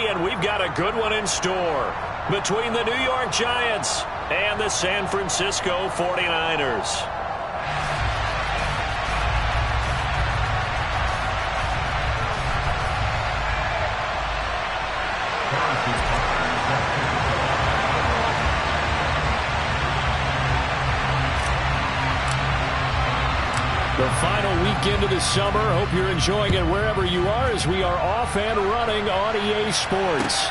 Friday, and we've got a good one in store between the New York Giants and the San Francisco 49ers. The final weekend of the summer. Hope you're enjoying it wherever you are as we are off and running on EA Sports.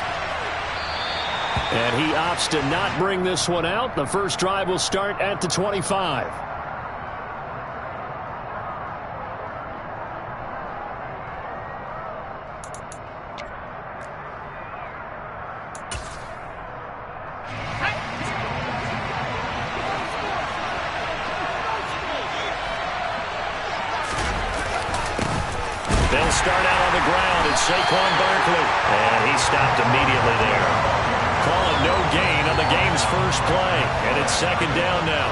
And he opts to not bring this one out. The first drive will start at the 25. They'll start out on the ground, and Saquon Barkley. And he stopped immediately there. Calling no gain on the game's first play. And it's second down now.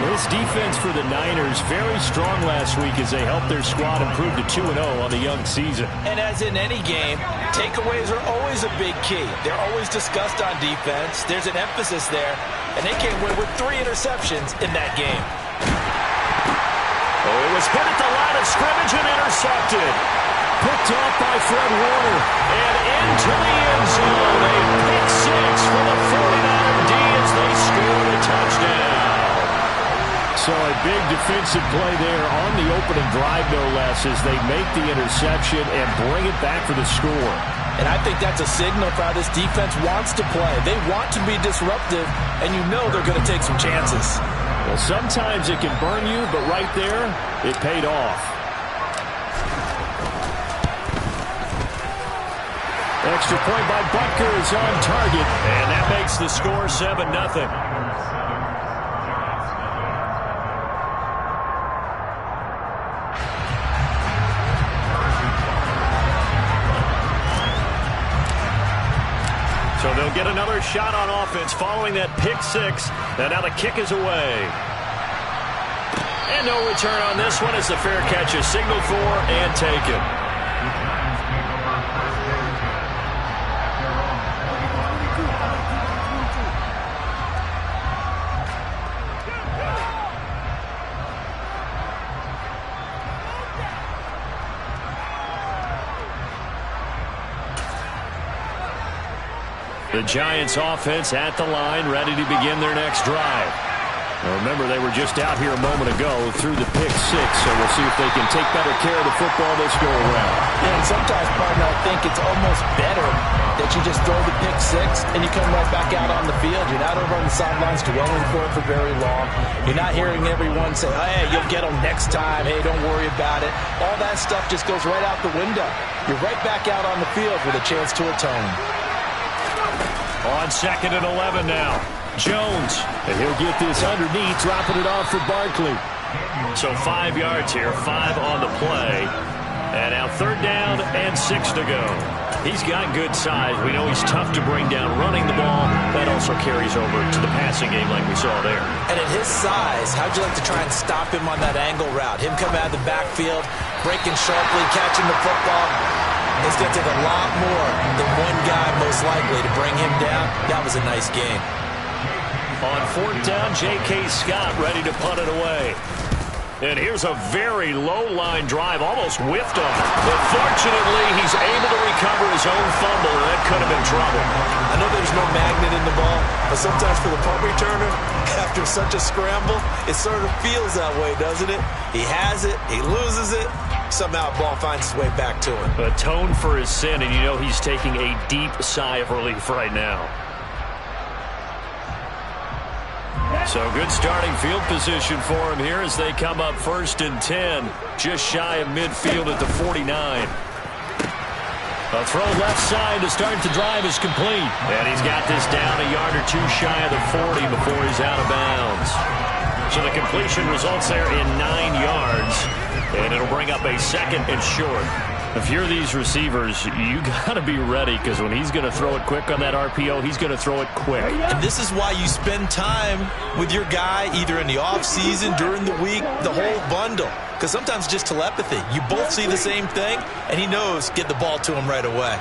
This defense for the Niners very strong last week as they helped their squad improve to 2-0 on the young season. And as in any game, takeaways are always a big key. They're always discussed on defense. There's an emphasis there. And they came away with 3 interceptions in that game. Oh, it was hit at the line of scrimmage and intercepted. Picked off by Fred Warner. And into the end zone. A pick 6 for the 49er D as they score a touchdown. So a big defensive play there on the opening drive, no less, as they make the interception and bring it back for the score. And I think that's a signal for how this defense wants to play. They want to be disruptive, and you know they're going to take some chances. Well, sometimes it can burn you, but right there, it paid off. Extra point by Butker is on target, and that makes the score 7-0. So they'll get another shot on offense following that pick 6. And now the kick is away. And no return on this one as the fair catch is signaled for and taken. The Giants offense at the line, ready to begin their next drive. Now remember, they were just out here a moment ago through the pick 6, so we'll see if they can take better care of the football this go around. Yeah, and sometimes, partner, I think it's almost better that you just throw the pick 6 and you come right back out on the field. You're not over on the sidelines dwelling for it for very long. You're not hearing everyone say, oh, hey, you'll get them next time. Hey, don't worry about it. All that stuff just goes right out the window. You're right back out on the field with a chance to atone. On 2nd and 11 now. Jones. And he'll get this underneath, dropping it off for Barkley. So 5 yards here, 5 on the play. And now 3rd down and 6 to go. He's got good size. We know he's tough to bring down running the ball. That also carries over to the passing game like we saw there. And at his size, how'd you like to try and stop him on that angle route? Him coming out of the backfield, breaking sharply, catching the football. It's going to take a lot more than one guy, most likely, to bring him down. That was a nice game. On 4th down, J.K. Scott ready to punt it away. And here's a very low-line drive, almost whiffed on it. But fortunately, he's able to recover his own fumble, and that could have been trouble. I know there's no magnet in the ball, but sometimes for the punt returner, after such a scramble, it sort of feels that way, doesn't it? He has it, he loses it, somehow the ball finds its way back to him. Atone for his sin, and you know he's taking a deep sigh of relief right now. So good starting field position for him here as they come up 1st and 10, just shy of midfield at the 49. A throw left side to start the drive is complete. And he's got this down a yard or 2 shy of the 40 before he's out of bounds. So the completion results there in 9 yards, and it'll bring up a 2nd and short. If you're these receivers, you got to be ready because when he's going to throw it quick on that RPO, he's going to throw it quick. And this is why you spend time with your guy either in the offseason, during the week, the whole bundle. Because sometimes it's just telepathy. You both see the same thing, and he knows get the ball to him right away.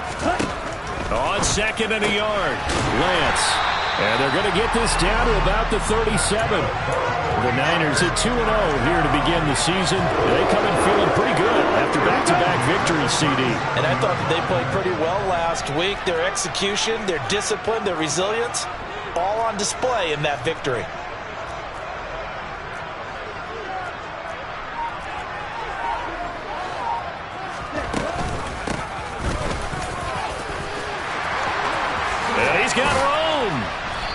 On second and a yard, Lance. And they're going to get this down to about the 37. The Niners at 2-0 here to begin the season. They come in feeling pretty good after back-to-back victories, CD. And I thought that they played pretty well last week. Their execution, their discipline, their resilience, all on display in that victory. And he's got room.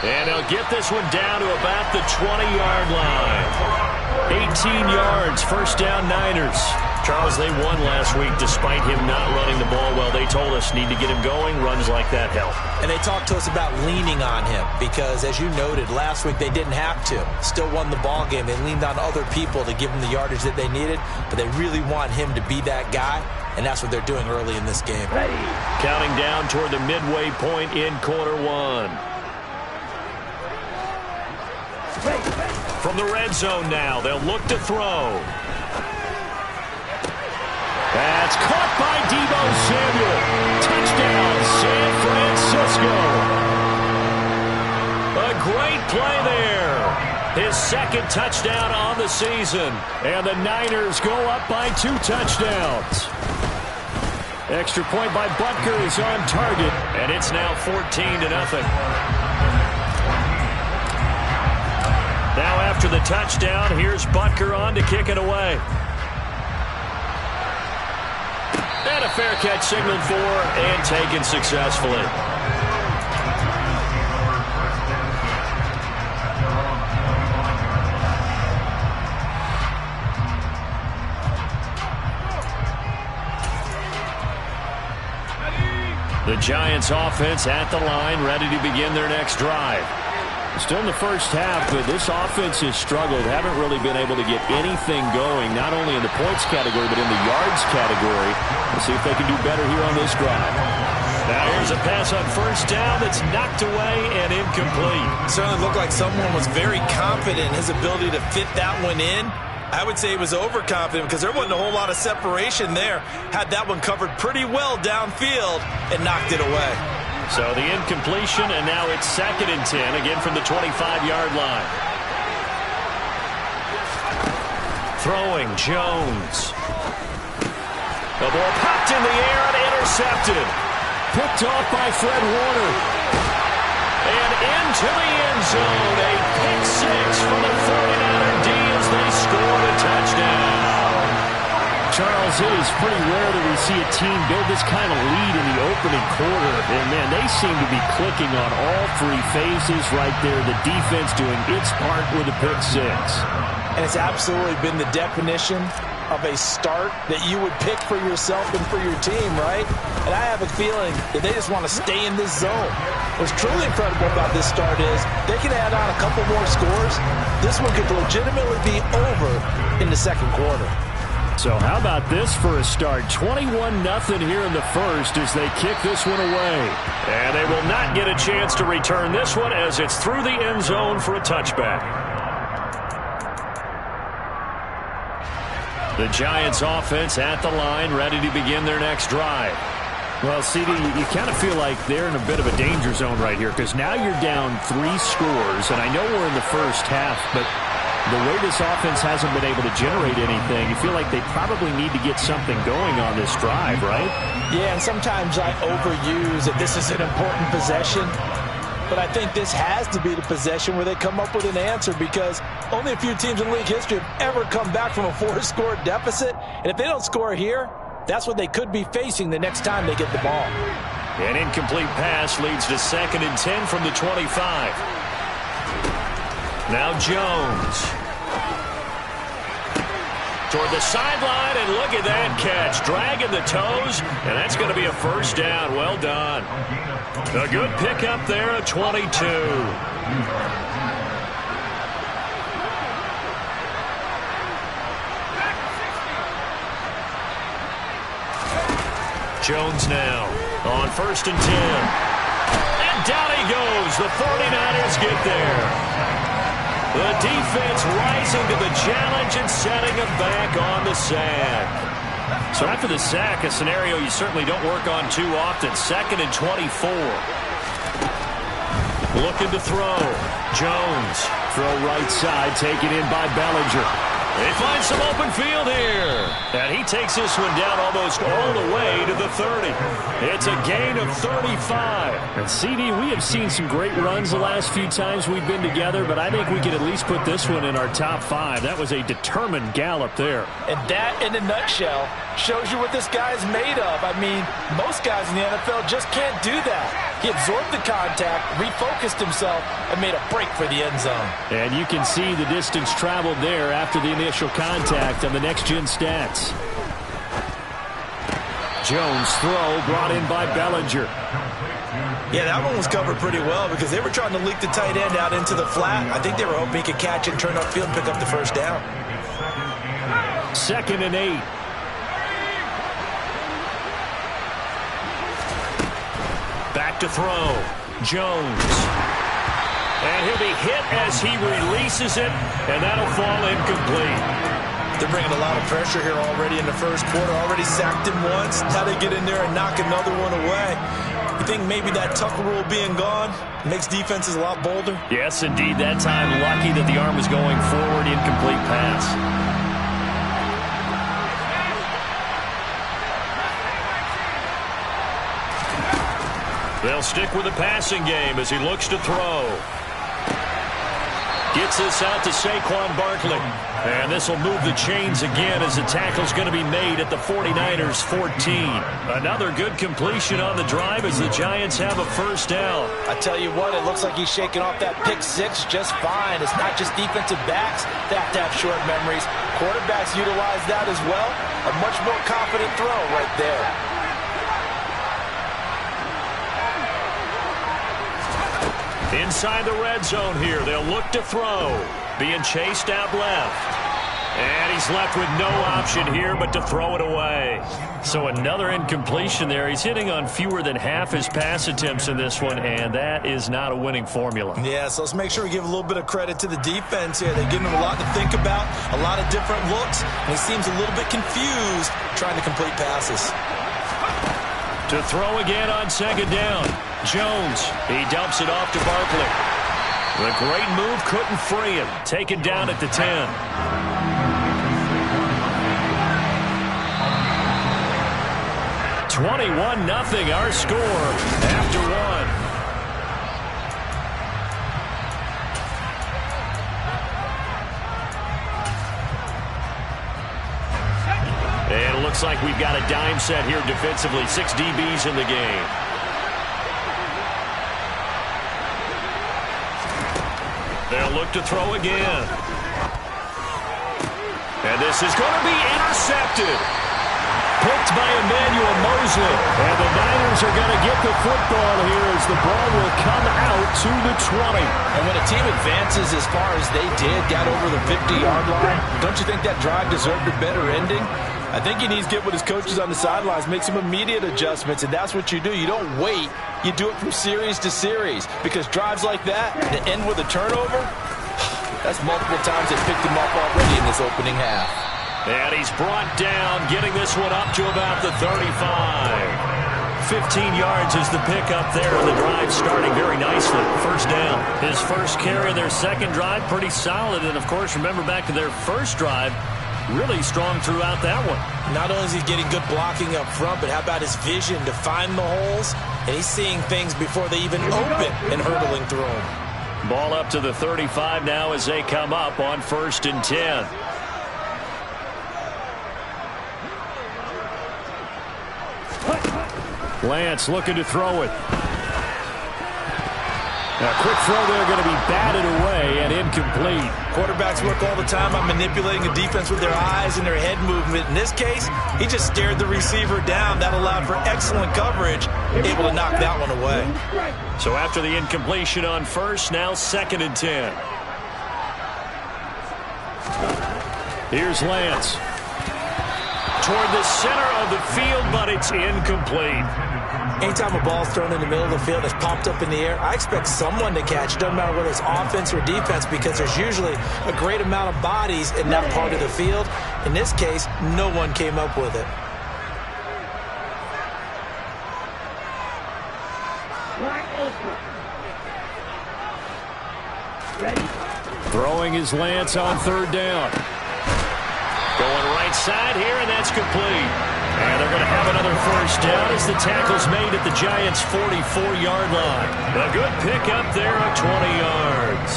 And he'll get this one down to about the 20-yard line. 18 yards, first down Niners. Charles, they won last week despite him not running the ball well. They told us need to get him going. Runs like that help. And they talked to us about leaning on him because, as you noted, last week they didn't have to. Still won the ball game. They leaned on other people to give them the yardage that they needed, but they really want him to be that guy, and that's what they're doing early in this game. Counting down toward the midway point in quarter one. From the red zone now, they'll look to throw. That's caught by Deebo Samuel. Touchdown, San Francisco. A great play there. His second touchdown on the season. And the Niners go up by 2 touchdowns. Extra point by Butker is on target. And it's now 14-0. Now after the touchdown, here's Butker on to kick it away. And a fair catch signaled for and taken successfully. The Giants offense at the line, ready to begin their next drive. Still in the first half, but this offense has struggled. Haven't really been able to get anything going, not only in the points category, but in the yards category. We'll see if they can do better here on this drive. Now here's a pass on first down that's knocked away and incomplete. It certainly looked like someone was very confident in his ability to fit that one in. I would say he was overconfident because there wasn't a whole lot of separation there. Had that one covered pretty well downfield and knocked it away. So the incompletion, and now it's 2nd and 10, again from the 25-yard line. Throwing, Jones. The ball popped in the air and intercepted. Picked off by Fred Warner. And into the end zone, a pick 6 for the 49er D as they scored a touchdown. Charles, it is pretty rare that we see a team build this kind of lead in the opening quarter. And, man, they seem to be clicking on all 3 phases right there. The defense doing its part with a pick 6. And it's absolutely been the definition of a start that you would pick for yourself and for your team, right? And I have a feeling that they just want to stay in this zone. What's truly incredible about this start is they can add on a couple more scores. This one could legitimately be over in the second quarter. So how about this for a start? 21-0 here in the first as they kick this one away. And they will not get a chance to return this one as it's through the end zone for a touchback. The Giants offense at the line, ready to begin their next drive. Well, CD, you kind of feel like they're in a bit of a danger zone right here because now you're down 3 scores, and I know we're in the first half, but the way this offense hasn't been able to generate anything, you feel like they probably need to get something going on this drive, right? Yeah, and sometimes I overuse that this is an important possession, but I think this has to be the possession where they come up with an answer because only a few teams in league history have ever come back from a 4-score deficit, and if they don't score here, that's what they could be facing the next time they get the ball. An incomplete pass leads to 2nd and 10 from the 25. Now Jones. Toward the sideline, and look at that catch. Dragging the toes, and that's going to be a first down. Well done. A good pickup there at 22. Jones now on 1st and 10. And down he goes. The 49ers get there. The defense rising to the challenge and setting him back on the sack. So after the sack, a scenario you certainly don't work on too often. 2nd and 24. Looking to throw. Jones. Throw right side, taken in by Bellinger. They find some open field here. And he takes this one down almost all the way to the 30. It's a gain of 35. And CD, we have seen some great runs the last few times we've been together, but I think we could at least put this one in our top 5. That was a determined gallop there. And that, in a nutshell, shows you what this guy's made of. I mean, most guys in the NFL just can't do that. He absorbed the contact, refocused himself, and made a break for the end zone. And you can see the distance traveled there after the initial contact on the next-gen stats. Jones throw brought in by Bellinger. Yeah, that one was covered pretty well because they were trying to leak the tight end out into the flat. I think they were hoping he could catch and turn upfield and pick up the first down. 2nd and 8. Back to throw. Jones. And he'll be hit as he releases it, and that'll fall incomplete. They're bringing a lot of pressure here already in the first quarter. Already sacked him once. Now they get in there and knock another one away. You think maybe that Tucker rule being gone makes defenses a lot bolder? Yes, indeed. That time, lucky that the arm was going forward. Incomplete pass. They'll stick with the passing game as he looks to throw. Gets this out to Saquon Barkley. And this will move the chains again as the tackle's going to be made at the 49ers 14. Another good completion on the drive as the Giants have a first down. I tell you what, it looks like he's shaking off that pick six just fine. It's not just defensive backs that have to have short memories. Quarterbacks utilize that as well. A much more confident throw right there. Inside the red zone here, they'll look to throw. Being chased out left. And he's left with no option here but to throw it away. So another incompletion there. He's hitting on fewer than half his pass attempts in this one, and that is not a winning formula. Yeah, so let's make sure we give a little bit of credit to the defense here. They've given him a lot to think about, a lot of different looks, and he seems a little bit confused trying to complete passes. To throw again on second down. Jones, he dumps it off to Barkley. The great move couldn't free him. Taken down at the 10. 21-0 our score after one. And it looks like we've got a dime set here defensively. 6 DBs in the game. They'll look to throw again. And this is going to be intercepted. Picked by Emmanuel Mosley. And the Niners are going to get the football here as the ball will come out to the 20. And when a team advances as far as they did, got over the 50-yard line, don't you think that drive deserved a better ending? I think he needs to get with his coaches on the sidelines, make some immediate adjustments, and that's what you do. You don't wait. You do it from series to series because drives like that that end with a turnover, that's multiple times they picked him up already in this opening half. And he's brought down, getting this one up to about the 35. 15 yards is the pickup there, and the drive starting very nicely. First down. His first carry of their second drive, pretty solid. And, of course, remember back to their first drive, really strong throughout that one. Not only is he getting good blocking up front, but how about his vision to find the holes? And he's seeing things before they even open and hurtling through them. Ball up to the 35 now as they come up on 1st and 10. Lance looking to throw it. A quick throw there going to be batted away and incomplete. Quarterbacks work all the time on manipulating a defense with their eyes and their head movement. In this case, he just stared the receiver down. That allowed for excellent coverage, able to knock that one away. So after the incompletion on first, now 2nd and 10. Here's Lance. Toward the center of the field, but it's incomplete. Anytime a ball's thrown in the middle of the field that's popped up in the air, I expect someone to catch. It doesn't matter whether it's offense or defense, because there's usually a great amount of bodies in that part of the field. In this case, no one came up with it. Throwing is Lance on third down. Going right side here, and that's complete. And they're going to have another first down as the tackle's made at the Giants' 44-yard line. A good pickup there of 20 yards.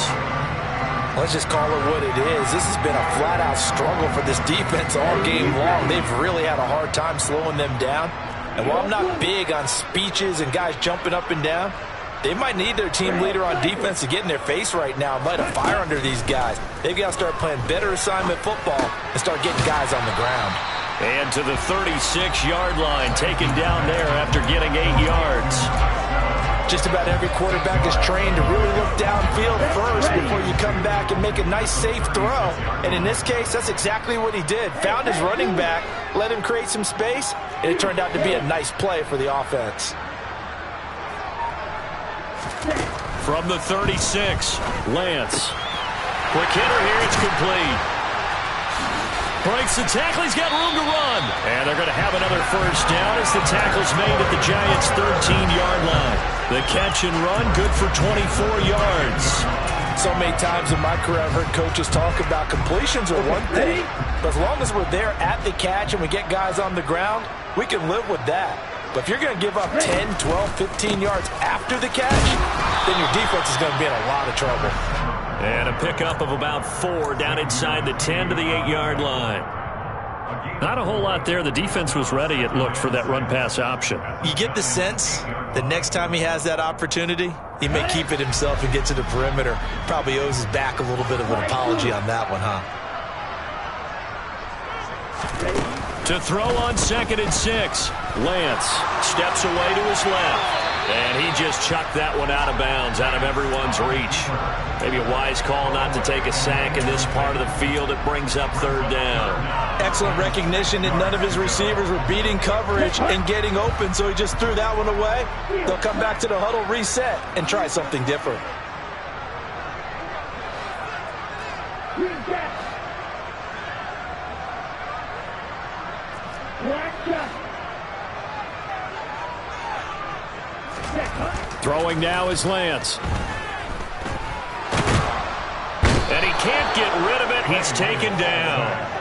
Let's just call it what it is. This has been a flat-out struggle for this defense all game long. They've really had a hard time slowing them down. And while I'm not big on speeches and guys jumping up and down, they might need their team leader on defense to get in their face right now and light a fire under these guys. They've got to start playing better assignment football and start getting guys on the ground. And to the 36-yard line, taken down there after getting 8 yards. Just about every quarterback is trained to really look downfield first before you come back and make a nice, safe throw. And in this case, that's exactly what he did. Found his running back, let him create some space, and it turned out to be a nice play for the offense. From the 36, Lance. Quick hitter here, it's complete. Breaks the tackle, he's got room to run. And they're going to have another first down as the tackle's made at the Giants' 13-yard line. The catch and run, good for 24 yards. So many times in my career I've heard coaches talk about completions are one thing, but as long as we're there at the catch and we get guys on the ground, we can live with that. But if you're going to give up 10, 12, 15 yards after the catch, then your defense is going to be in a lot of trouble. And a pickup of about 4 down inside the 10 to the 8-yard line. Not a whole lot there. The defense was ready, it looked, for that run-pass option. You get the sense that next time he has that opportunity, he may keep it himself and get to the perimeter. Probably owes his back a little bit of an apology on that one, huh? To throw on 2nd and 6. Lance steps away to his left. And he just chucked that one out of bounds, out of everyone's reach. Maybe a wise call not to take a sack in this part of the field. It brings up third down. Excellent recognition that none of his receivers were beating coverage and getting open, so he just threw that one away. They'll come back to the huddle, reset, and try something different. Throwing now is Lance. And he can't get rid of it. He's taken down.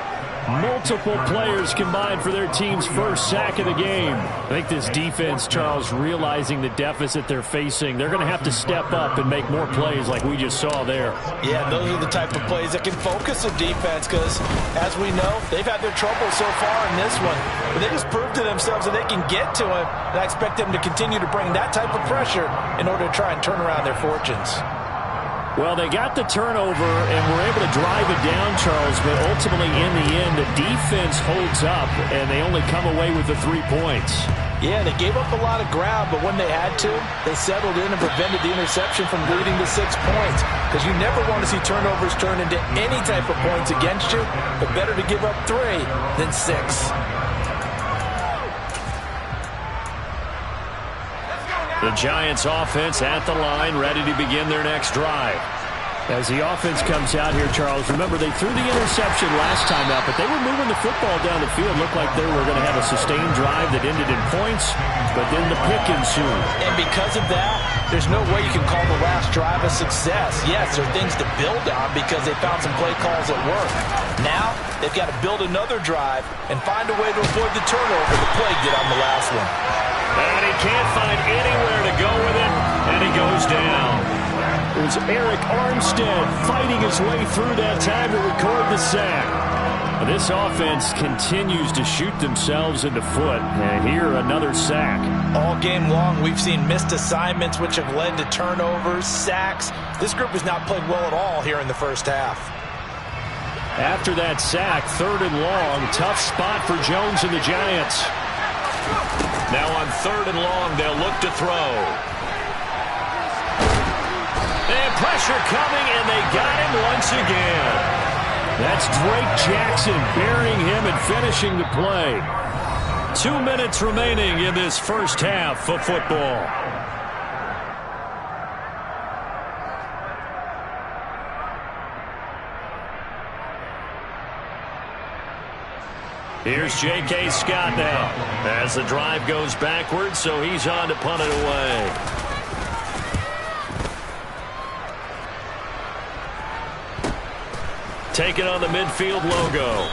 Multiple players combined for their team's first sack of the game. I think this defense, Charles, realizing the deficit they're facing, they're going to have to step up and make more plays like we just saw there. Yeah, those are the type of plays that can focus a defense because, as we know, they've had their trouble so far in this one. But they just proved to themselves that they can get to him, and I expect them to continue to bring that type of pressure in order to try and turn around their fortunes. Well, they got the turnover and were able to drive it down, Charles, but ultimately in the end, the defense holds up, and they only come away with the 3 points. Yeah, they gave up a lot of ground, but when they had to, they settled in and prevented the interception from leading to 6 points. Because you never want to see turnovers turn into any type of points against you, but better to give up 3 than 6. The Giants offense at the line, ready to begin their next drive. As the offense comes out here, Charles, remember they threw the interception last time out, but they were moving the football down the field. Looked like they were going to have a sustained drive that ended in points, but then the pick ensued. And because of that, there's no way you can call the last drive a success. Yes, there are things to build on because they found some play calls that work. Now, they've got to build another drive and find a way to avoid the turnover the play did on the last one. And he can't find anywhere to go with it, and he goes down. It was Eric Armstead fighting his way through that time to record the sack. This offense continues to shoot themselves in the foot, and here another sack. All game long, we've seen missed assignments which have led to turnovers, sacks. This group has not played well at all here in the first half. After that sack, 3rd and long, tough spot for Jones and the Giants. Now on 3rd and long, they'll look to throw. And pressure coming, and they got him once again. That's Drake Jackson burying him and finishing the play. 2 minutes remaining in this first half of football. Here's J.K. Scott now as the drive goes backwards, so he's on to punt it away. Taking on the midfield logo.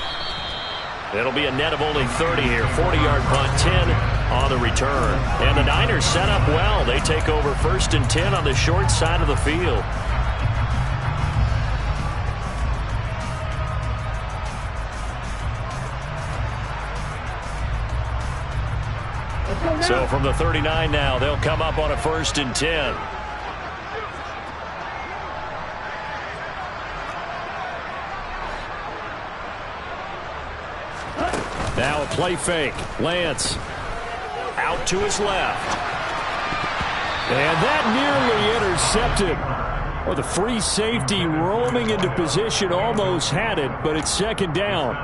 It'll be a net of only 30 here. 40-yard punt, 10 on the return. And the Niners set up well. They take over 1st and 10 on the short side of the field. So from the 39 now, they'll come up on a 1st and 10. Now a play fake. Lance out to his left. And that nearly intercepted. Well, the free safety roaming into position almost had it, but it's 2nd down.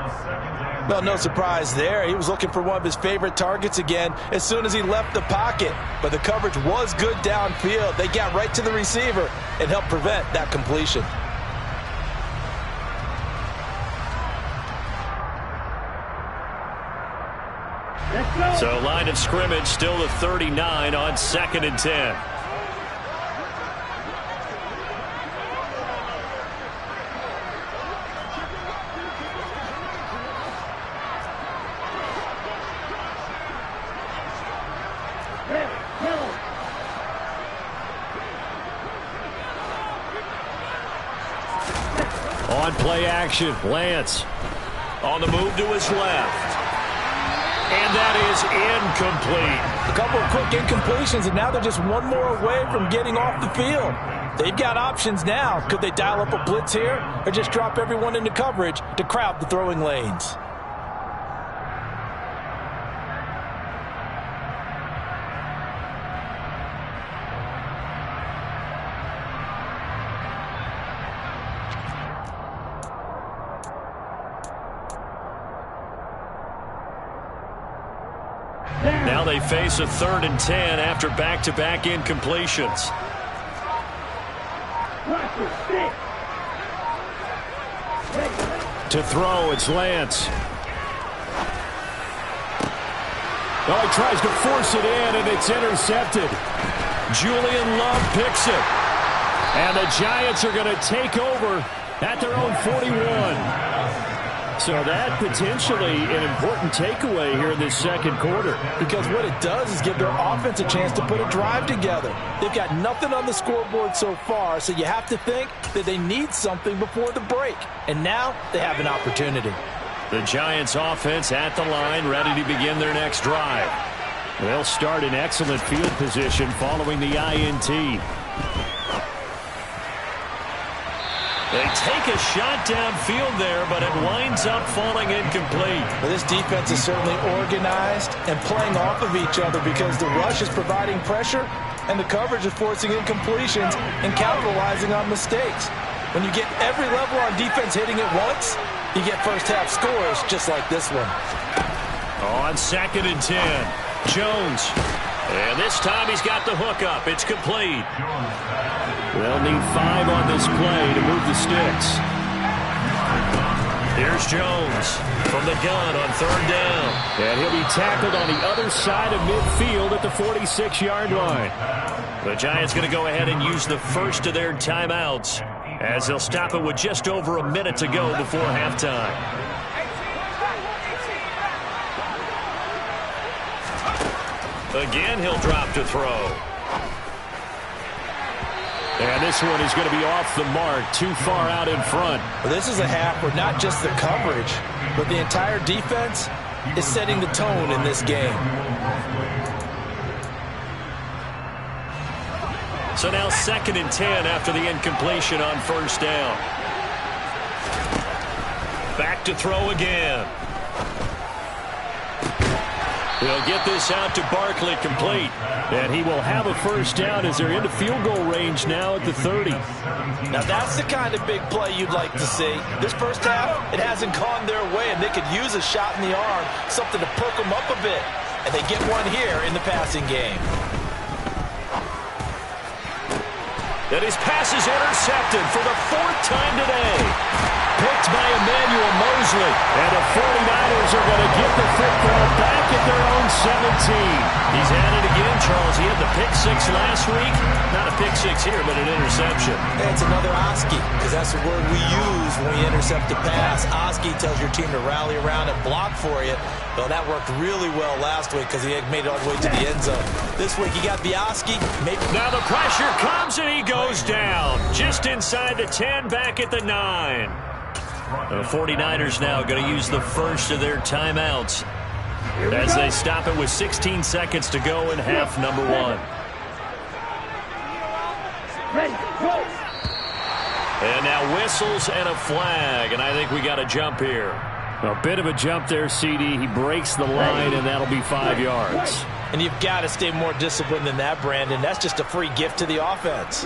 Well, no surprise there. He was looking for one of his favorite targets again as soon as he left the pocket. But the coverage was good downfield. They got right to the receiver and helped prevent that completion. So line of scrimmage still the 39 on 2nd and 10. On play action, Lance on the move to his left. And that is incomplete. A couple of quick incompletions, and now they're just one more away from getting off the field. They've got options now. Could they dial up a blitz here or just drop everyone into coverage to crowd the throwing lanes? Now they face a 3rd and 10 after back-to-back incompletions. To throw, it's Lance. Oh, he tries to force it in, and it's intercepted. Julian Love picks it. And the Giants are going to take over at their own 41. So that potentially an important takeaway here in this 2nd quarter. Because what it does is give their offense a chance to put a drive together. They've got nothing on the scoreboard so far, so you have to think that they need something before the break. And now they have an opportunity. The Giants offense at the line, ready to begin their next drive. They'll start in excellent field position following the INT. They take a shot downfield there, but it winds up falling incomplete. Well, this defense is certainly organized and playing off of each other because the rush is providing pressure and the coverage is forcing incompletions and capitalizing on mistakes. When you get every level on defense hitting it once, you get first-half scores just like this one. On 2nd and 10, Jones. And this time he's got the hookup. It's complete. They'll need 5 on this play to move the sticks. Here's Jones from the gun on 3rd down. And he'll be tackled on the other side of midfield at the 46-yard line. The Giants going to go ahead and use the first of their timeouts as they'll stop it with just over a minute to go before halftime. Again, he'll drop to throw. And this one is going to be off the mark, too far out in front. Well, this is a half where not just the coverage, but the entire defense is setting the tone in this game. So now 2nd and 10 after the incompletion on 1st down. Back to throw again. He'll get this out to Barkley, complete. And he will have a first down as they're into field goal range now at the 30. Now that's the kind of big play you'd like to see. This first half, it hasn't gone their way, and they could use a shot in the arm, something to perk them up a bit. And they get one here in the passing game. And his pass is intercepted for the 4th time today. Picked by Emmanuel Mosley. And the 49ers are going to get the football back at their own 17. He's at it again, Charles. He had the pick 6 last week. Not a pick 6 here, but an interception. And it's another Oski, because that's the word we use when we intercept a pass. Oski tells your team to rally around and block for you. Well, that worked really well last week because he made it all the way to the end zone. This week, he got the Oski. Now the pressure comes, and he goes down. Just inside the 10, back at the 9. The 49ers now going to use the first of their timeouts as they stop it with 16 seconds to go in half number 1. And now whistles and a flag, and I think we got a jump here. A bit of a jump there, CD. He breaks the line, and that'll be 5 yards. And you've got to stay more disciplined than that, Brandon. That's just a free gift to the offense.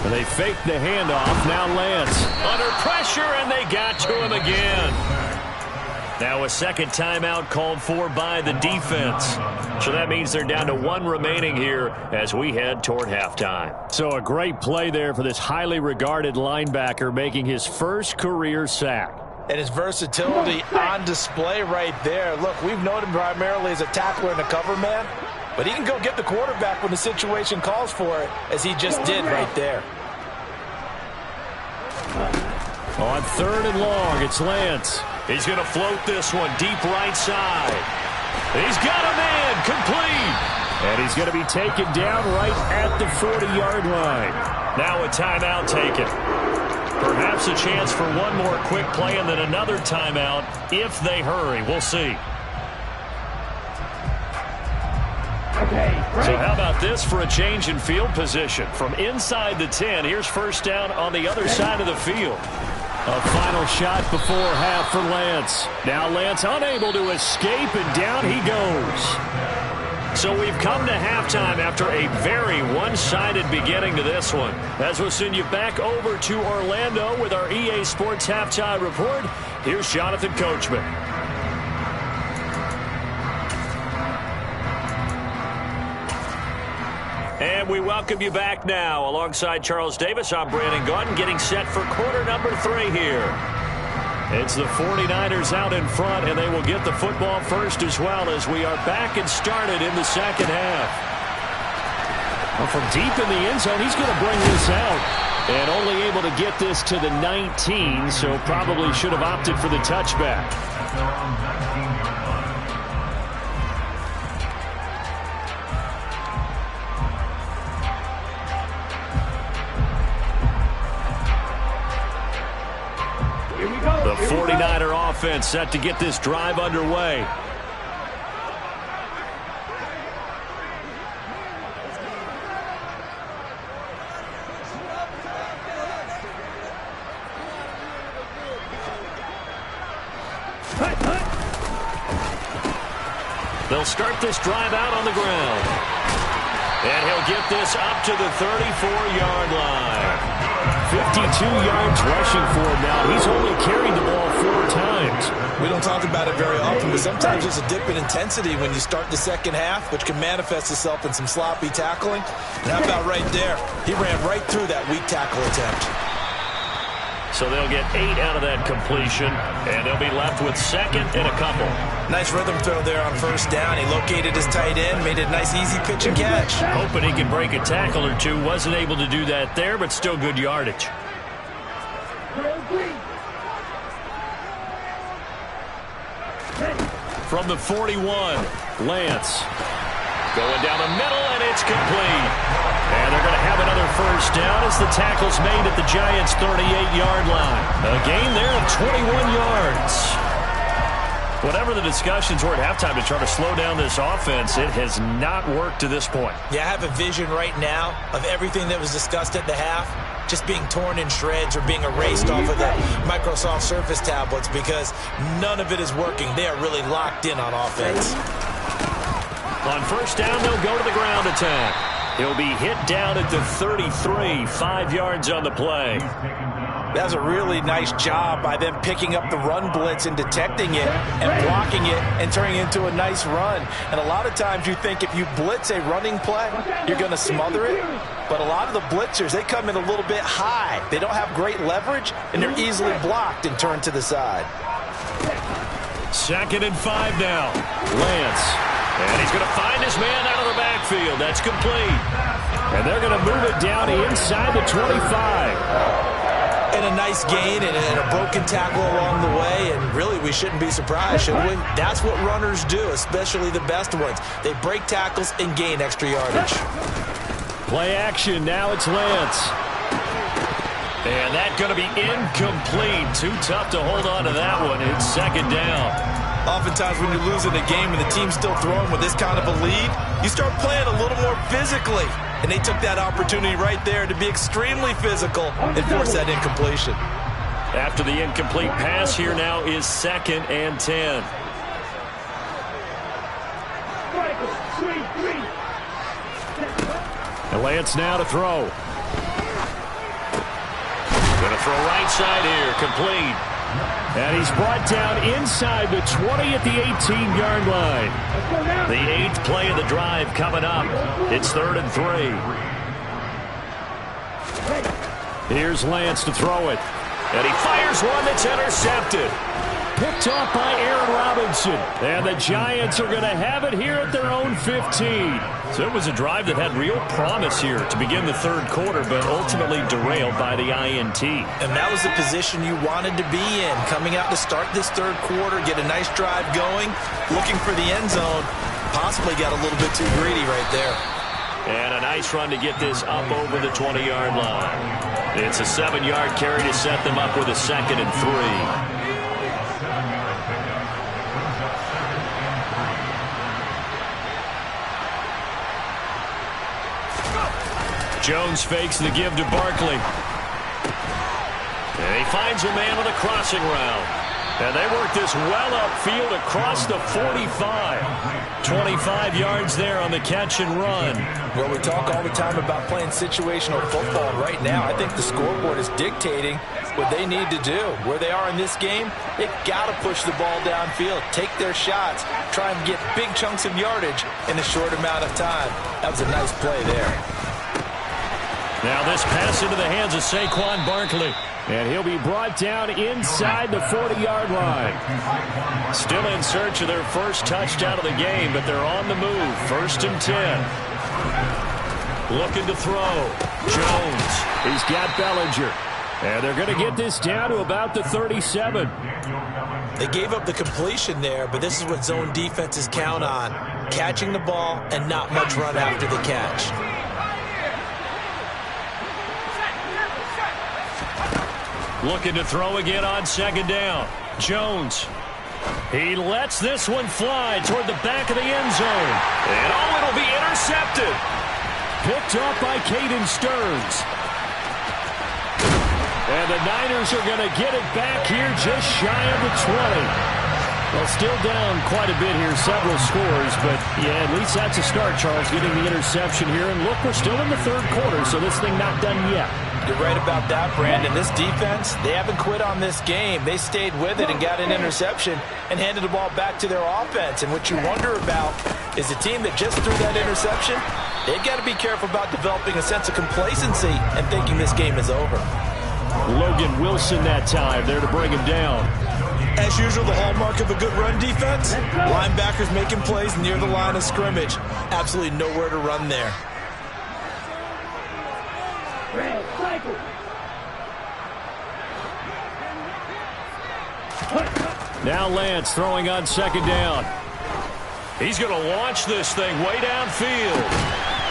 And they fake the handoff. Now Lance. Under pressure, and they got to him again. Now a second timeout called for by the defense. So that means they're down to 1 remaining here as we head toward halftime. So a great play there for this highly regarded linebacker making his first career sack. And his versatility on display right there. Look, we've known him primarily as a tackler and a cover man, but he can go get the quarterback when the situation calls for it, as he just did right there. On 3rd and long, it's Lance. He's going to float this one deep right side. He's got a man, complete. And he's going to be taken down right at the 40-yard line. Now a timeout taken. Perhaps a chance for one more quick play and then another timeout if they hurry. We'll see. So how about this for a change in field position? From inside the 10, here's first down on the other side of the field. A final shot before half for Lance. Now Lance unable to escape, and down he goes. So we've come to halftime after a very one-sided beginning to this one. As we'll send you back over to Orlando with our EA Sports Halftime Report, here's Jonathan Coachman. And we welcome you back now. Alongside Charles Davis, I'm Brandon Gaudin, getting set for quarter number 3 here. It's the 49ers out in front, and they will get the football first as well as we are back and started in the second half. Well, from deep in the end zone, he's going to bring this out. And only able to get this to the 19, so probably should have opted for the touchback. The 49er offense set to get this drive underway. They'll start this drive out on the ground. And he'll get this up to the 34-yard line. 52 yards rushing for him now. He's only carried the ball 4 times. We don't talk about it very often, but sometimes there's a dip in intensity when you start the second half, which can manifest itself in some sloppy tackling. And how about right there? He ran right through that weak tackle attempt. So they'll get 8 out of that completion, and they'll be left with second and a couple. Nice rhythm throw there on first down. He located his tight end, made it a nice easy pitch and catch. Hoping he can break a tackle or two. Wasn't able to do that there, but still good yardage. From the 41, Lance. Going down the middle, and it's complete. And they're going to have another first down as the tackle's made at the Giants' 38-yard line. A gain there of 21 yards. Whatever the discussions were at halftime to try to slow down this offense, it has not worked to this point. Yeah, I have a vision right now of everything that was discussed at the half just being torn in shreds or being erased off of the Microsoft Surface tablets because none of it is working. They are really locked in on offense. On first down, they'll go to the ground attack. He'll be hit down at the 33, 5 yards on the play. That's a really nice job by them picking up the run blitz and detecting it and blocking it and turning it into a nice run. And a lot of times you think if you blitz a running play, you're going to smother it. But a lot of the blitzers, they come in a little bit high. They don't have great leverage, and they're easily blocked and turned to the side. 2nd and 5 now. Lance. And he's going to find his man out of the backfield. That's complete. And they're going to move it down inside the 25. And a nice gain and a broken tackle along the way, and really we shouldn't be surprised, should we? That's what runners do, especially the best ones. They break tackles and gain extra yardage. Play action, now it's Lance. And that's going to be incomplete. Too tough to hold on to that one. It's 2nd down. Oftentimes when you're losing a game and the team's still throwing with this kind of a lead, you start playing a little more physically. And they took that opportunity right there to be extremely physical and force that incompletion. After the incomplete pass, here now is 2nd and 10. And Lance now to throw. Going to throw right side here, complete. And he's brought down inside the 20 at the 18-yard line. The 8th play of the drive coming up. It's 3rd and 3. Here's Lance to throw it. And he fires one that's intercepted. Picked off by Aaron Robinson. And the Giants are going to have it here at their own 15. So it was a drive that had real promise here to begin the 3rd quarter, but ultimately derailed by the INT. And that was the position you wanted to be in. Coming out to start this 3rd quarter, get a nice drive going, looking for the end zone. Possibly got a little bit too greedy right there. And a nice run to get this up over the 20-yard line. It's a 7-yard carry to set them up with a 2nd and 3. Jones fakes the give to Barkley. And he finds a man with a crossing route. And they work this well upfield across the 45. 25 yards there on the catch and run. Well, we talk all the time about playing situational football. Right now, I think the scoreboard is dictating what they need to do. Where they are in this game, they've got to push the ball downfield, take their shots, try and get big chunks of yardage in a short amount of time. That was a nice play there. Now this pass into the hands of Saquon Barkley. And he'll be brought down inside the 40-yard line. Still in search of their first touchdown of the game, but they're on the move. 1st and 10. Looking to throw. Jones. He's got Bellinger. And they're going to get this down to about the 37. They gave up the completion there, but this is what zone defenses count on. Catching the ball and not much run after the catch. Looking to throw again on 2nd down. Jones. He lets this one fly toward the back of the end zone. And it'll be intercepted. Picked off by Caden Stearns. And the Niners are going to get it back here just shy of the 20. Well, still down quite a bit here, several scores, but yeah, at least that's a start, Charles, getting the interception here. And look, we're still in the 3rd quarter, so this thing not done yet. You're right about that, Brandon. This defense, they haven't quit on this game. They stayed with it and got an interception and handed the ball back to their offense. And what you wonder about is the team that just threw that interception, they've got to be careful about developing a sense of complacency and thinking this game is over. Logan Wilson that time there to bring him down. As usual, the hallmark of a good run defense, linebackers making plays near the line of scrimmage. Absolutely nowhere to run there. Now Lance throwing on 2nd down. He's going to launch this thing way downfield.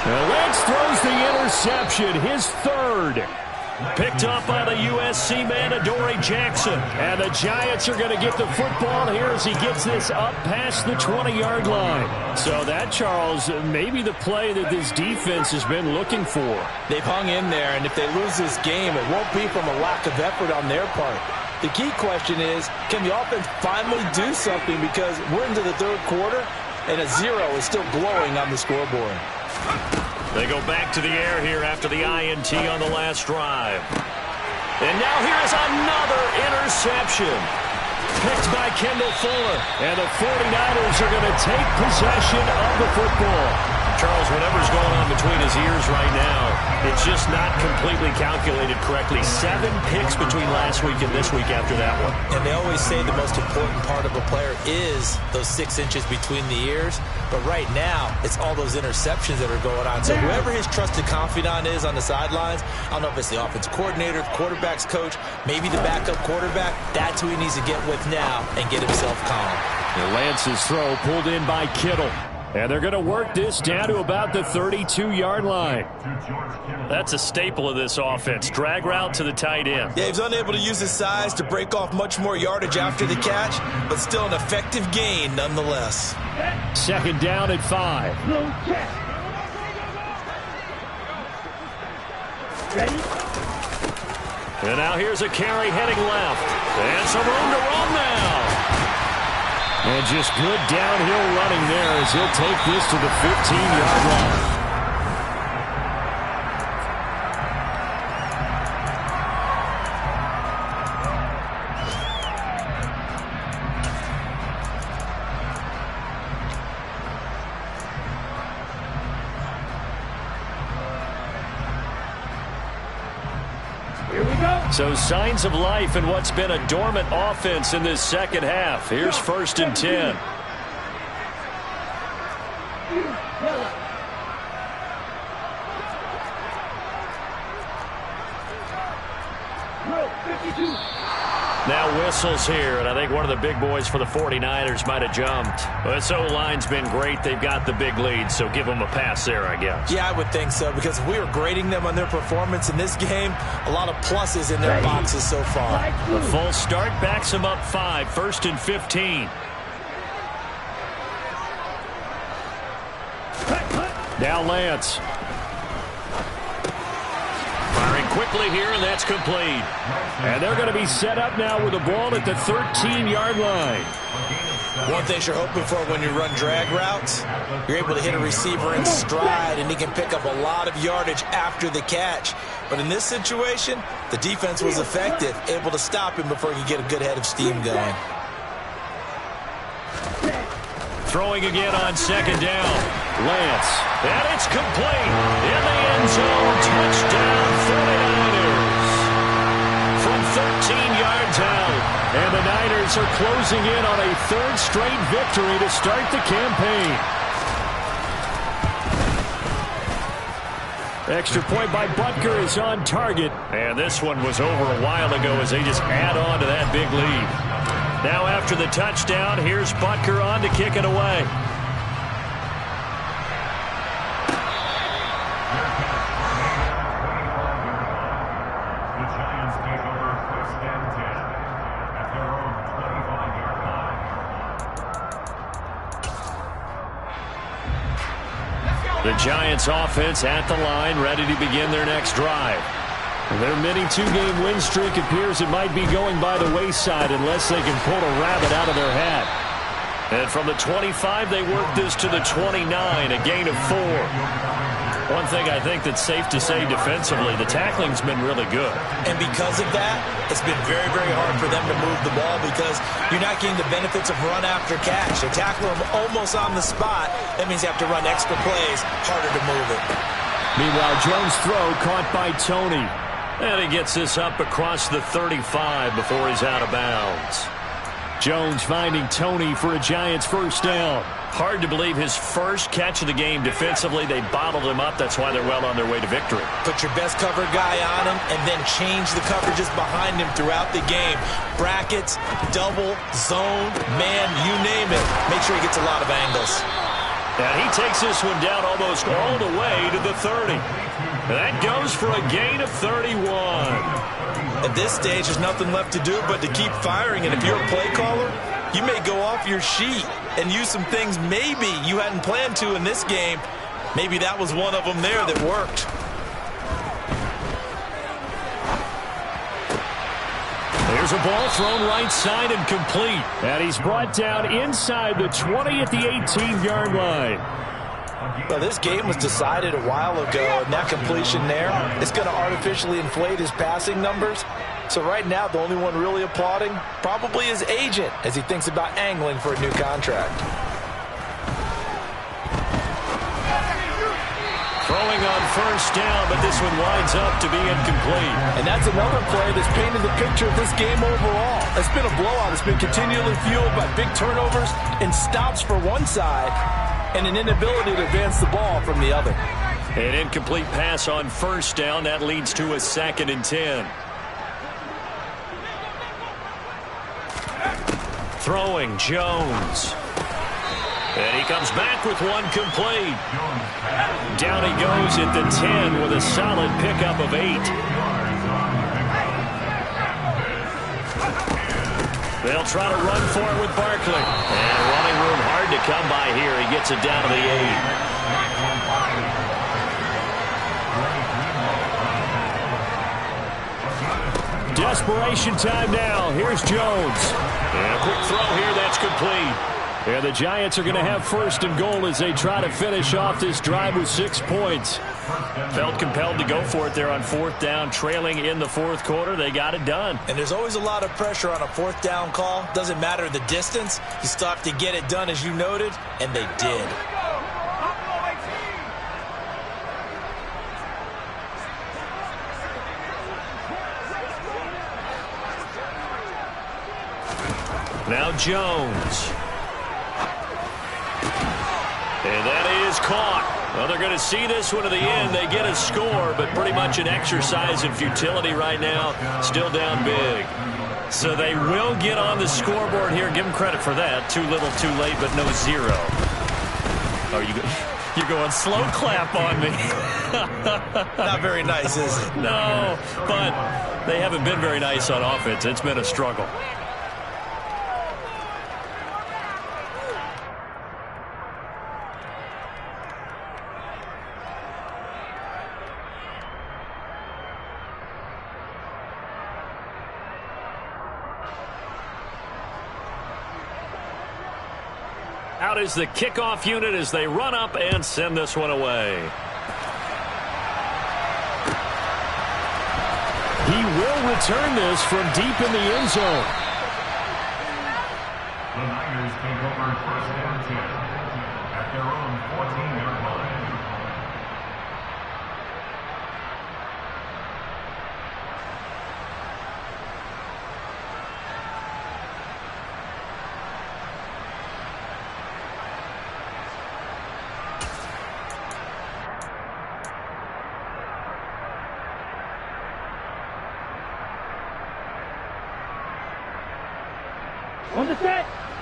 And Lance throws the interception, his 3rd. Picked up by the USC man, Adoree Jackson. And the Giants are going to get the football here as he gets this up past the 20-yard line. So that, Charles, maybe the play that this defense has been looking for. They've hung in there, and if they lose this game, it won't be from a lack of effort on their part. The key question is, can the offense finally do something, because we're into the third quarter, and a 0 is still glowing on the scoreboard. They go back to the air here after the INT on the last drive. And now here is another interception. Picked by Kendall Fuller. And the 49ers are going to take possession of the football. Charles, whatever's going on between his ears right now, it's just not completely calculated correctly. 7 picks between last week and this week after that one. And they always say the most important part of a player is those 6 inches between the ears. But right now, it's all those interceptions that are going on. So whoever his trusted confidant is on the sidelines, I don't know if it's the offensive coordinator, the quarterback's coach, maybe the backup quarterback, that's who he needs to get with now and get himself calm. And Lance's throw pulled in by Kittle. And they're going to work this down to about the 32-yard line. That's a staple of this offense. Drag route to the tight end. Yeah, he's unable to use his size to break off much more yardage after the catch, but still an effective gain nonetheless. 2nd down at 5. And now here's a carry heading left. And some room to run now. And just good downhill running there as he'll take this to the 15-yard line. So signs of life in what's been a dormant offense in this second half. Here's 1st and 10. Now whistles here, and I think one of the big boys for the 49ers might have jumped. But this O-line's been great. They've got the big lead, so give them a pass there, I guess. Yeah, I would think so, because if we were grading them on their performance in this game, a lot of pluses in their boxes so far. The full start backs them up 5, 1st and 15. Now Lance. Firing quickly here, and that's complete. And they're going to be set up now with the ball at the 13-yard line. One thing you're hoping for when you run drag routes, you're able to hit a receiver in stride, and he can pick up a lot of yardage after the catch. But in this situation, the defense was effective, able to stop him before he could get a good head of steam going. Throwing again on 2nd down. Lance. And it's complete. In the end zone. Touchdown 49ers. From 13 yards out. And the Niners are closing in on a 3rd straight victory to start the campaign. Extra point by Butker is on target. And this one was over a while ago as they just add on to that big lead. Now after the touchdown, here's Butker on to kick it away. The Giants take over 1st and 10 at their own 25-yard line. The Giants offense at the line, ready to begin their next drive. Their mini 2-game win streak appears it might be going by the wayside unless they can pull a rabbit out of their hat. And from the 25, they work this to the 29, a gain of 4. One thing I think that's safe to say defensively, the tackling's been really good. And because of that, it's been very, very hard for them to move the ball because you're not getting the benefits of run after catch. They tackle them almost on the spot. That means you have to run extra plays, harder to move it. Meanwhile, Jones' throw caught by Tony. And he gets this up across the 35 before he's out of bounds. Jones finding Tony for a Giants 1st down. Hard to believe his first catch of the game defensively. They bottled him up. That's why they're well on their way to victory. Put your best cover guy on him and then change the coverages behind him throughout the game. Brackets, double, zone, man, you name it. Make sure he gets a lot of angles. And he takes this one down almost all the way to the 30. That goes for a gain of 31. At this stage, there's nothing left to do but to keep firing. And if you're a play caller, you may go off your sheet and use some things maybe you hadn't planned to in this game. Maybe that was one of them there that worked. There's a ball thrown right side and complete. And he's brought down inside the 20 at the 18-yard line. Well, this game was decided a while ago, and that completion there is going to artificially inflate his passing numbers. So right now, the only one really applauding probably his agent as he thinks about angling for a new contract. Throwing on first down, but this one winds up to be incomplete. And that's another play that's painted the picture of this game overall. It's been a blowout. It's been continually fueled by big turnovers and stops for one side and an inability to advance the ball from the other. An incomplete pass on first down. That leads to a 2nd and 10. Throwing, Jones. And he comes back with one complete. Down he goes at the 10 with a solid pickup of 8. They'll try to run for it with Barkley. And running room hard to come by here. He gets it down to the 8. Desperation time now. Here's Jones. And a quick throw here. That's complete. And the Giants are going to have 1st and goal as they try to finish off this drive with 6 points. Felt compelled to go for it there on 4th down, trailing in the 4th quarter. They got it done. And there's always a lot of pressure on a 4th down call. Doesn't matter the distance. You still have to get it done, as you noted, and they did. Now Jones. And that is caught. Well, they're going to see this one to the end. They get a score, but pretty much an exercise in futility right now. Still down big. So they will get on the scoreboard here. Give them credit for that. Too little, too late, but no 0. Oh, you're going slow clap on me. Not very nice, is it? No, but they haven't been very nice on offense. It's been a struggle. Out is the kickoff unit as they run up and send this one away. He will return this from deep in the end zone. The Niners take over 1st and 10 at their own 14-yard line.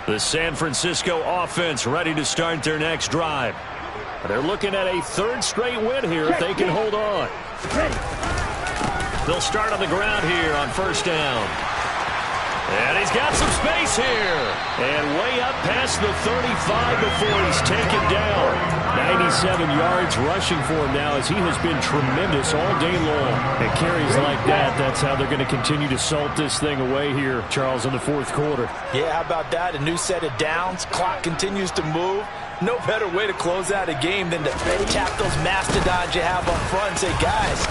The San Francisco offense ready to start their next drive. They're looking at a 3rd straight win here if they can hold on. They'll start on the ground here on 1st down. And he's got some space here. And way up past the 35 before he's taken down. 97 yards rushing for him now as he has been tremendous all day long. And carries like that, that's how they're going to continue to salt this thing away here, Charles, in the 4th quarter. Yeah, how about that? A new set of downs. Clock continues to move. No better way to close out a game than to tap those mastodons you have up front and say, guys,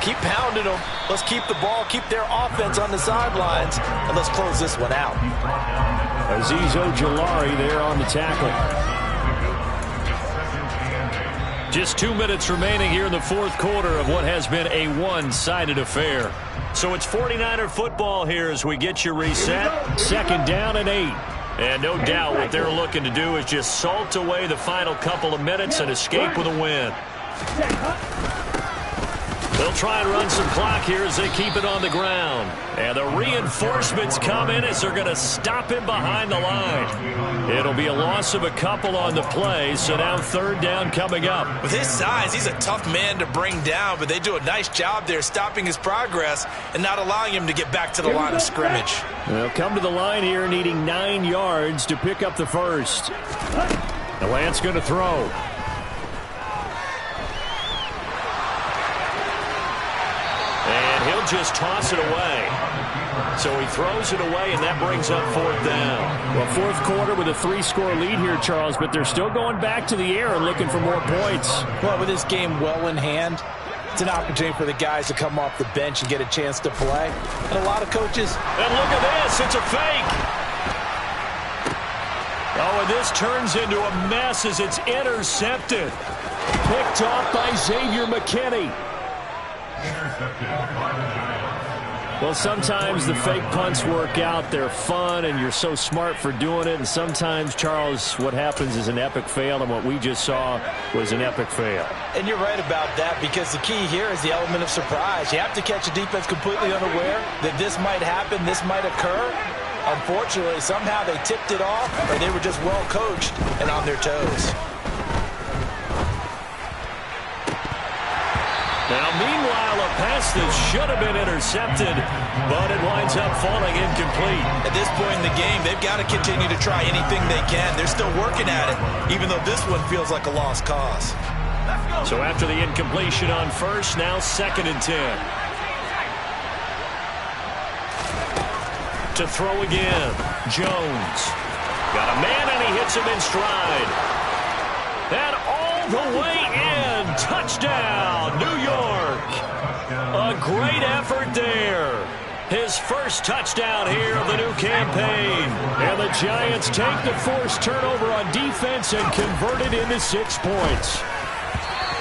keep pounding them. Let's keep the ball, keep their offense on the sidelines, and let's close this one out. Azeez Ojulari there on the tackle. Just 2 minutes remaining here in the 4th quarter of what has been a one-sided affair. So it's 49er football here as we get you reset. 2nd down and 8. And no doubt what they're looking to do is just salt away the final couple of minutes and escape with a win. They'll try and run some clock here as they keep it on the ground. And the reinforcements come in as they're going to stop him behind the line. It'll be a loss of a couple on the play, so now third down coming up. With his size, he's a tough man to bring down, but they do a nice job there stopping his progress and not allowing him to get back to the line of scrimmage. They'll come to the line here needing 9 yards to pick up the first. The Lance going to throw. And he'll just toss it away. So he throws it away, and that brings up fourth down. Well, fourth quarter with a 3-score lead here, Charles, but they're still going back to the air and looking for more points. Well, with this game well in hand, it's an opportunity for the guys to come off the bench and get a chance to play. And a lot of coaches... And look at this. It's a fake. Oh, and this turns into a mess as it's intercepted. Picked off by Xavier McKinney. Well, sometimes the fake punts work out. They're fun, and you're so smart for doing it. And sometimes, Charles, what happens is an epic fail, and what we just saw was an epic fail. And you're right about that, because the key here is the element of surprise. You have to catch a defense completely unaware that this might happen, this might occur. Unfortunately, somehow they tipped it off, or they were just well coached and on their toes. Now, meanwhile, a pass that should have been intercepted, but it winds up falling incomplete. At this point in the game, they've got to continue to try anything they can. They're still working at it, even though this one feels like a lost cause. So after the incompletion on first, now 2nd and 10. To throw again, Jones. Got a man, and he hits him in stride. And all the way in. Touchdown, New York. A great effort there. His first touchdown here of the new campaign. And the Giants take the forced turnover on defense and convert it into 6 points.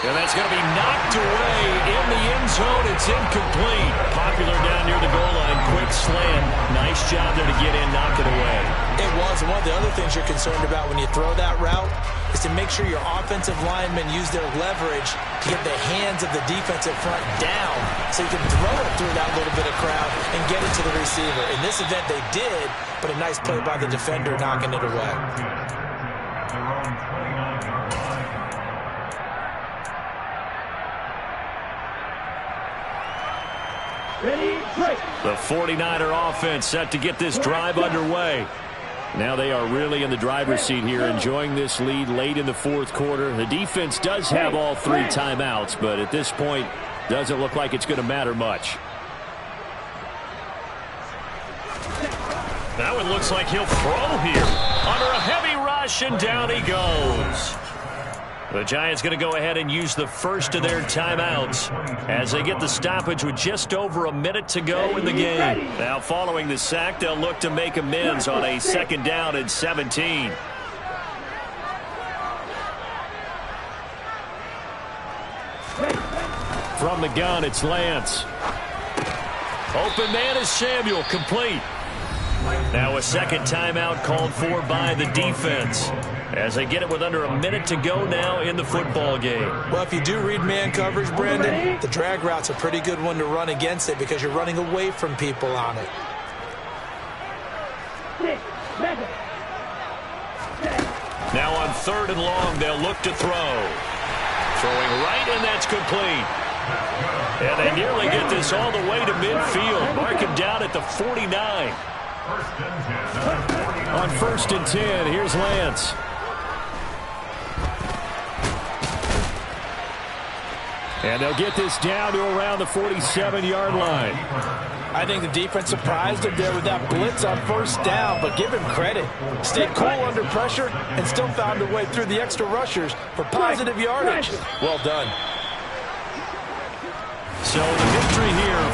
And that's going to be knocked away in the end zone. It's incomplete. Popular down near the goal line. Quick slam. Nice job there to get in, knock it away. It was. And one of the other things you're concerned about when you throw that route is to make sure your offensive linemen use their leverage to get the hands of the defensive front down so you can throw it through that little bit of crowd and get it to the receiver. In this event, they did, but a nice play by the defender knocking it away. The 49er offense set to get this drive underway. Now they are really in the driver's seat here, enjoying this lead late in the fourth quarter. The defense does have all 3 timeouts, but at this point, doesn't look like it's going to matter much. That one looks like he'll throw here. Under a heavy rush, and down he goes. The Giants going to go ahead and use the first of their timeouts as they get the stoppage with just over a minute to go in the game. Now, following the sack, they'll look to make amends on a 2nd down and 17. From the gun, it's Lance. Open man is Samuel, complete. Now a 2nd timeout called for by the defense as they get it with under a minute to go now in the football game. Well, if you do read man coverage, Brandon, the drag route's a pretty good one to run against it because you're running away from people on it. Now on 3rd and long, they'll look to throw. Throwing right, and that's complete. And they nearly get this all the way to midfield. Mark him down at the 49. On 1st and 10, here's Lance. And they'll get this down to around the 47-yard line. I think the defense surprised him there with that blitz on 1st down, but give him credit. Stayed cool under pressure and still found a way through the extra rushers for positive yardage. Well done. So the victory here for